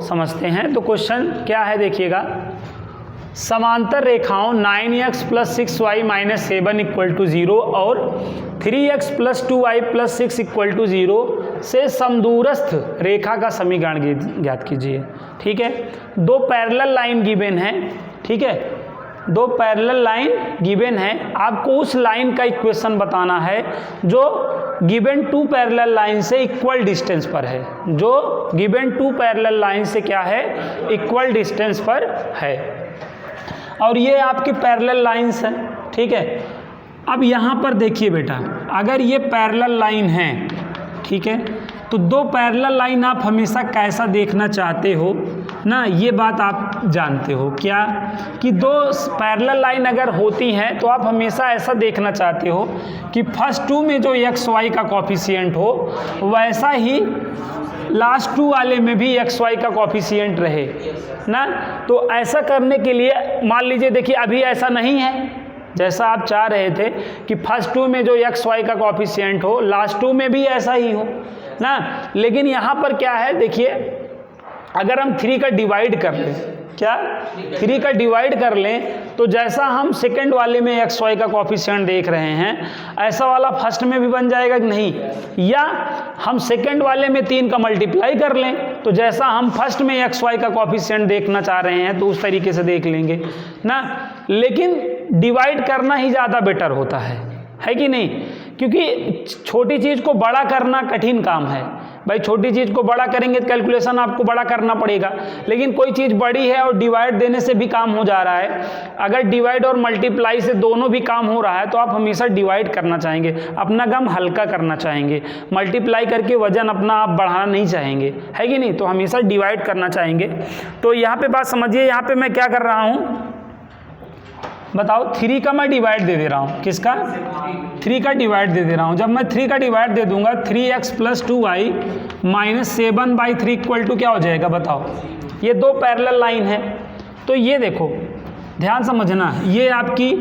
समझते हैं। तो क्वेश्चन क्या है देखिएगा, समांतर रेखाओं 9x + 6y - 7 = 0 और 3x + 2y + 6 = 0 से समदूरस्थ रेखा का समीकरण ज्ञात कीजिए। ठीक है, दो पैरेलल लाइन गिवन है। ठीक है, दो पैरेलल लाइन गिवन है, आपको उस लाइन का इक्वेशन बताना है जो गिवन टू पैरेलल लाइन से इक्वल डिस्टेंस पर है, जो गिवन टू पैरेलल लाइन से क्या है, इक्वल डिस्टेंस पर है। और ये आपकी पैरेलल लाइंस हैं। ठीक है, अब यहाँ पर देखिए बेटा, अगर ये पैरेलल लाइन है, ठीक है, तो दो पैरेलल लाइन आप हमेशा कैसा देखना चाहते हो ना, ये बात आप जानते हो क्या, कि दो पैरेलल लाइन अगर होती हैं तो आप हमेशा ऐसा देखना चाहते हो कि फर्स्ट टू में जो एक्स वाई का कॉफिशिएंट हो वैसा ही लास्ट टू वाले में भी एक्स वाई का कॉफिशिएंट रहे ना। तो ऐसा करने के लिए मान लीजिए, देखिए अभी ऐसा नहीं है जैसा आप चाह रहे थे कि फर्स्ट टू में जो एक्स वाई का कॉफिशिएंट हो लास्ट टू में भी ऐसा ही हो ना, लेकिन यहाँ पर क्या है देखिए, अगर हम 3 का डिवाइड कर लें, क्या 3 का डिवाइड कर लें तो जैसा हम सेकंड वाले में एक्स वाई का कॉफिशिएंट देख रहे हैं ऐसा वाला फर्स्ट में भी बन जाएगा कि नहीं, या हम सेकंड वाले में 3 का मल्टीप्लाई कर लें तो जैसा हम फर्स्ट में एक्स वाई का कॉफिशिएंट देखना चाह रहे हैं तो उस तरीके से देख लेंगे ना। लेकिन डिवाइड करना ही ज़्यादा बेटर होता है कि नहीं, क्योंकि छोटी चीज़ को बड़ा करना कठिन काम है भाई। छोटी चीज़ को बड़ा करेंगे तो कैलकुलेशन आपको बड़ा करना पड़ेगा, लेकिन कोई चीज़ बड़ी है और डिवाइड देने से भी काम हो जा रहा है, अगर डिवाइड और मल्टीप्लाई से दोनों भी काम हो रहा है तो आप हमेशा डिवाइड करना चाहेंगे, अपना गम हल्का करना चाहेंगे, मल्टीप्लाई करके वजन अपना आप बढ़ाना नहीं चाहेंगे, है कि नहीं, तो हमेशा डिवाइड करना चाहेंगे। तो यहाँ पे बात समझिए, यहाँ पे मैं क्या कर रहा हूँ बताओ, 3 का मैं डिवाइड दे दे रहा हूँ, किसका, 3 का डिवाइड दे दे रहा हूँ। जब मैं 3 का डिवाइड दे दूंगा 3x + 2y - 7/3 = क्या हो जाएगा बताओ, ये दो पैरेलल लाइन है। तो ये देखो ध्यान समझना, ये आपकी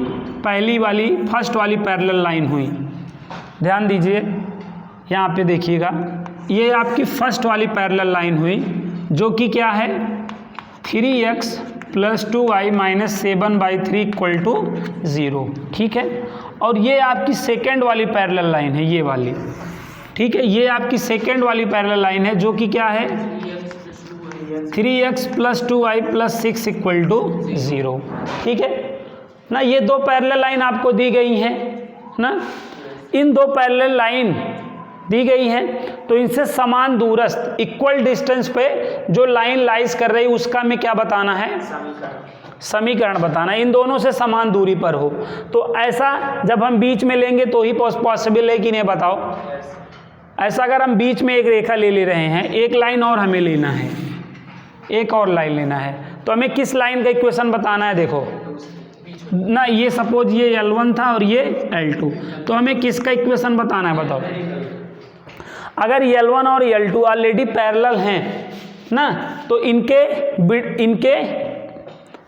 पहली वाली फर्स्ट वाली पैरेलल लाइन हुई, ध्यान दीजिए यहाँ पे देखिएगा, ये आपकी फर्स्ट वाली पैरेलल लाइन हुई जो कि क्या है 3x + 2y - 7/3 = 0। ठीक है, और ये आपकी सेकेंड वाली पैरेलल लाइन है, ये वाली, ठीक है, ये आपकी सेकेंड वाली पैरेलल लाइन है जो कि क्या है 3x + 2y + 6 = 0। ठीक है ना, ये दो पैरेलल लाइन आपको दी गई हैं ना, इन दो पैरेलल लाइन दी गई हैं तो इनसे समान दूरस्थ इक्वल डिस्टेंस पे जो लाइन लाइज कर रही है उसका में क्या बताना है, समीकरण बताना है, इन दोनों से समान दूरी पर हो। तो ऐसा जब हम बीच में लेंगे तो ही पॉसिबल है कि नहीं बताओ। ऐसा अगर हम बीच में एक रेखा ले रहे हैं, एक लाइन और हमें लेना है, एक और लाइन लेना है, तो हमें किस लाइन का इक्वेशन बताना है, देखो ना, ये सपोज ये L1 था और ये L2, तो हमें किसका इक्वेशन बताना है बताओ। अगर L1 और L2 ऑलरेडी पैरेलल हैं ना, तो इनके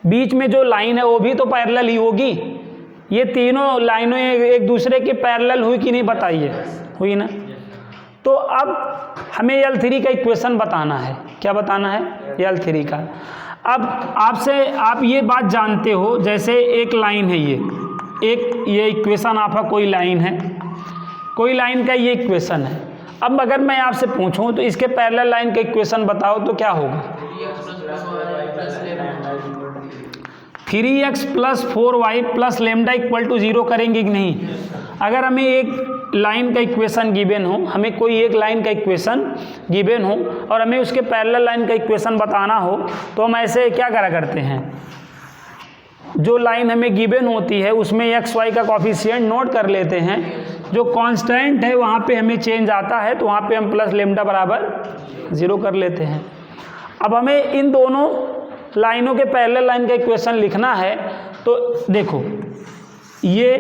बीच में जो लाइन है वो भी तो पैरेलल ही होगी। ये तीनों लाइनें एक दूसरे के पैरेलल हुई कि नहीं बताइए, हुई ना। तो अब हमें L3 का इक्वेशन बताना है, क्या बताना है, L3 का। अब आपसे आप ये बात जानते हो, जैसे एक लाइन है ये इक्वेशन आपका कोई लाइन है, कोई लाइन का ये इक्वेशन है। अब अगर मैं आपसे पूछूं तो इसके पैरेलल लाइन का इक्वेशन बताओ तो क्या होगा, 3x + 4y + λ = 0 करेंगे कि नहीं। अगर हमें एक लाइन का इक्वेशन गिवन हो, हमें कोई एक लाइन का इक्वेशन गिवन हो और हमें उसके पैरेलल लाइन का इक्वेशन बताना हो तो हम ऐसे क्या करा करते हैं, जो लाइन हमें गिवन होती है उसमें एक्स वाई का कॉफिशिएंट नोट कर लेते हैं, जो कांस्टेंट है वहाँ पे हमें चेंज आता है तो वहाँ पे हम +λ = 0 कर लेते हैं। अब हमें इन दोनों लाइनों के पैरेलल लाइन का इक्वेशन लिखना है, तो देखो ये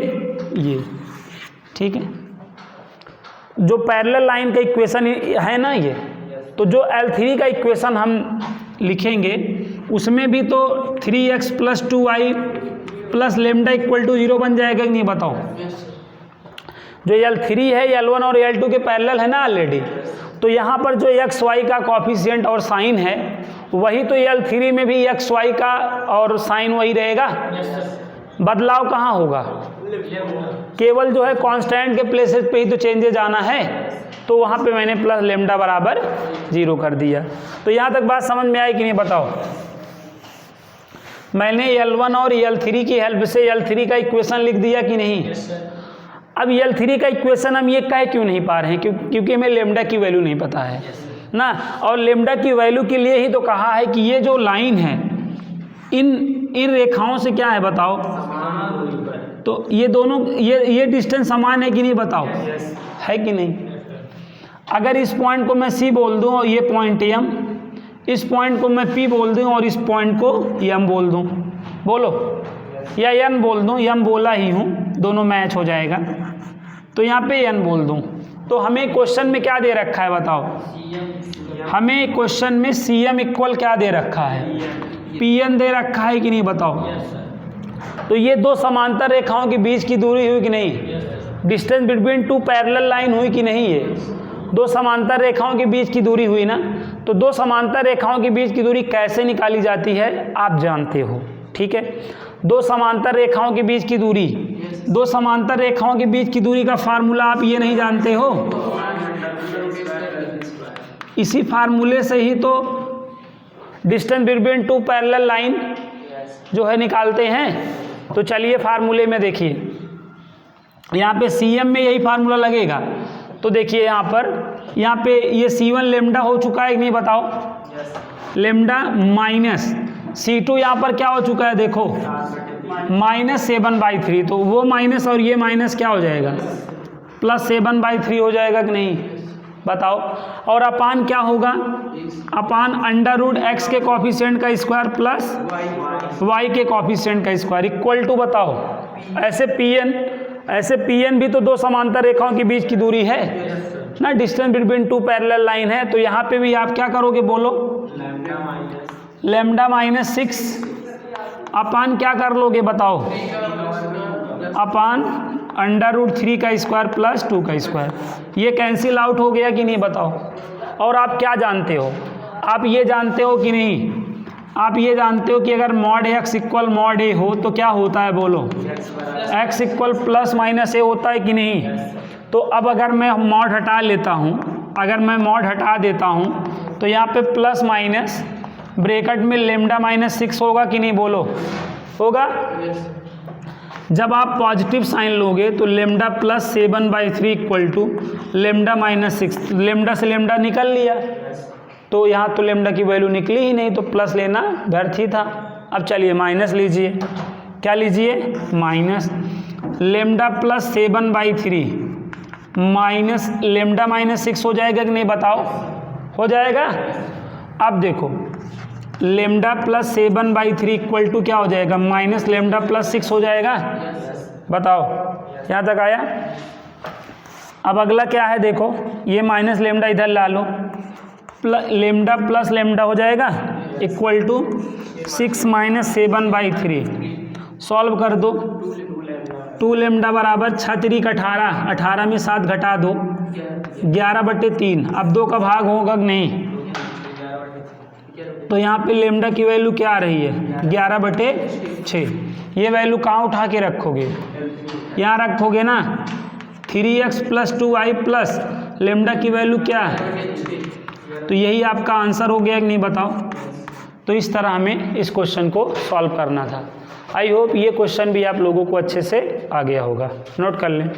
ठीक है, जो पैरेलल लाइन का इक्वेशन है ना ये, तो जो L3 का इक्वेशन हम लिखेंगे उसमें भी तो 3x + 2y + λ = 0 बन जाएगा कि नहीं बताओ। जो L3 है L1 और L2 के पैरेलल है ना ऑलरेडी, तो यहाँ पर जो एक्स वाई का कॉफिशिएंट और साइन है वही तो L3 में भी एक्स वाई का और साइन वही रहेगा, बदलाव कहाँ होगा, केवल जो है कांस्टेंट के प्लेसेस पे ही तो चेंजेज आना है, तो वहाँ पे मैंने प्लस लेमडा बराबर 0 कर दिया। तो यहाँ तक बात समझ में आई कि नहीं बताओ। मैंने L1 और L3 की हेल्प से L3 का इक्वेशन लिख दिया कि नहीं। अब L3 का इक्वेशन हम ये कह क्यों नहीं पा रहे हैं, क्योंकि हमें लेमडा की वैल्यू नहीं पता है ना, और लेमडा की वैल्यू के लिए ही तो कहा है कि ये जो लाइन है इन रेखाओं से क्या है बताओ, तो ये दोनों ये डिस्टेंस समान है कि नहीं बताओ, है कि नहीं। अगर इस पॉइंट को मैं C बोल दूं और ये पॉइंट M, इस पॉइंट को मैं P बोल दूं और इस पॉइंट को M बोल दूं, बोलो, या N बोल दूं, M बोला ही हूँ, दोनों मैच हो जाएगा, तो यहाँ पे N बोल दूं। तो हमें क्वेश्चन में क्या दे रखा है बताओ, हमें क्वेश्चन में CM इक्वल क्या दे रखा है, PN दे रखा है कि नहीं बताओ। तो ये दो समांतर रेखाओं के बीच की दूरी हुई कि नहीं, distance between two parallel line हुई कि नहीं, ये दो समांतर रेखाओं के बीच की दूरी हुई ना। तो दो समांतर रेखाओं के बीच की दूरी कैसे निकाली जाती है आप जानते हो, ठीक है। दो समांतर रेखाओं के बीच की दूरी, दो समांतर रेखाओं के बीच की दूरी का फार्मूला आप ये नहीं जानते हो, इसी फार्मूले से ही तो distance between two parallel line जो है निकालते हैं। तो चलिए फार्मूले में देखिए, यहाँ पे CM में यही फार्मूला लगेगा। तो देखिए यहाँ पे ये C1 लेमडा हो चुका है कि नहीं बताओ, लेमडा माइनस C2 यहाँ पर क्या हो चुका है देखो, -7/3, तो वो माइनस और ये माइनस क्या हो जाएगा, +7/3 हो जाएगा कि नहीं बताओ। और अपान क्या होगा, अपान √x के कॉफिशिएंट का स्क्वायर प्लस y के कॉफिशिएंट का स्क्वायर इक्वल टू बताओ, ऐसे PN भी तो दो समांतर रेखाओं के बीच की दूरी है ना, distance between two parallel line है। तो यहाँ पे भी आप क्या करोगे बोलो, लेमडा -6 अपान क्या कर लोगे बताओ, अपान √3 का स्क्वायर प्लस 2 का स्क्वायर, ये कैंसिल आउट हो गया कि नहीं बताओ। और आप क्या जानते हो, आप ये जानते हो कि नहीं, आप ये जानते हो कि अगर mod x equal mod a हो तो क्या होता है बोलो, x इक्वल +- a होता है कि नहीं। तो अब अगर मैं मॉड हटा लेता हूँ, अगर मैं मॉड हटा देता हूँ तो यहाँ पे प्लस माइनस ब्रैकेट में लेमडा -6 होगा कि नहीं बोलो, होगा। जब आप पॉजिटिव साइन लोगे तो lambda +7/3 equal to lambda -6, lambda से लेमडा निकल लिया, तो यहाँ तो लेमडा की वैल्यू निकली ही नहीं, तो प्लस लेना व्यर्थ ही था। अब चलिए माइनस लीजिए, क्या लीजिए, माइनस लेमडा +7/3 माइनस लेमडा -6 हो जाएगा कि नहीं बताओ, हो जाएगा। अब देखो लेमडा +7/3 इक्वल टू क्या हो जाएगा, माइनस लेमडा +6 हो जाएगा, बताओ यहाँ तक आया। अब अगला क्या है देखो, ये माइनस लेमडा इधर ला लो, लेमडा प्लस लेमडा हो जाएगा इक्वल टू 6 - 7/3, सॉल्व कर दो, 2 लेमडा बराबर 6 3 18, 18 में 7 घटा दो 11/3। अब 2 का भाग होगा कि नहीं, तो यहाँ पे लेमडा की वैल्यू क्या आ रही है 11/6। ये वैल्यू कहाँ उठा के रखोगे, यहाँ रखोगे ना, 3x + 2y प्लस लेमडा की वैल्यू क्या है, तो यही आपका आंसर हो गया कि नहीं बताओ। तो इस तरह हमें इस क्वेश्चन को सॉल्व करना था। आई होप ये क्वेश्चन भी आप लोगों को अच्छे से आ गया होगा, नोट कर लें।